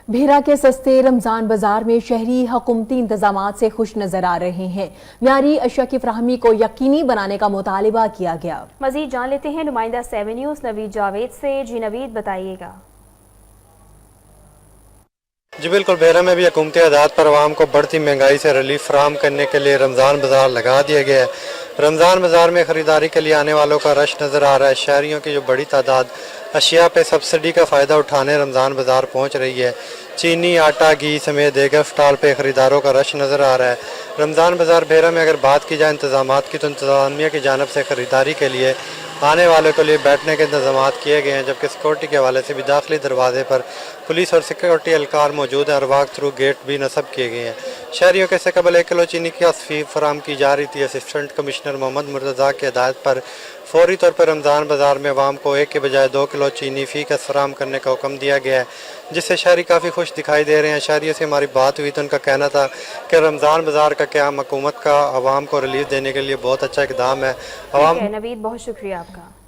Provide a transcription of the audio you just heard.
भेरा के सस्ते रमजान बाजार में शहरी हुकूमती इंतजामात से खुश नजर आ रहे हैं। म्यारी अशिया की फ्राहमी को यकीनी बनाने का मुतालिबा किया गया। मजीद जान लेते हैं नुमाइंदा 7 न्यूज़ नवीद जावेद से। जी नवीद, बताइएगा। जी बिल्कुल, भेरा में भी हुकूमती आदात पर आवाम को बढ़ती महंगाई से रिलीफ फराहम करने के लिए रमज़ान बाज़ार लगा दिया गया है। रमज़ान बाज़ार में ख़रीदारी के लिए आने वालों का रश नज़र आ रहा है। शहरियों की जो बड़ी तादाद अशिया पे सब्सिडी का फ़ायदा उठाने रमज़ान बाज़ार पहुँच रही है। चीनी, आटा, घी समेत देगर स्टॉल पे ख़रीदारों का रश नज़र आ रहा है। रमज़ान बाज़ार भेरा में अगर बात की जाए इंतज़ामात की, तो इंतज़ामिया की जानब से ख़रीदारी के लिए आने वालों के लिए बैठने के इंतजाम किए गए हैं, जबकि सिक्योरिटी के हवाले से भी दाखिली दरवाजे पर पुलिस और सिक्योरिटी एहलकार मौजूद है और वाक थ्रू गेट भी नस्ब किए गए हैं। शहरियों के से कबल 1 किलो चीनी की असफी फराम की जा रही थी। असिस्टेंट कमिश्नर मोहम्मद मुर्तज़ा की हिदायत पर फौरी तौर पर रमज़ान बाज़ार में आवाम को 1 के बजाय 2 किलो चीनी फ़ी का फराम करने का हुक्म दिया गया है, जिससे शहरी काफ़ी खुश दिखाई दे रहे हैं। शहरियों से हमारी बात हुई तो उनका कहना था कि रमज़ान बाज़ार का क़याम हुकूमत का आवाम को रिलीफ देने के लिए बहुत अच्छा इकदाम है। नवीद, बहुत शुक्रिया आपका।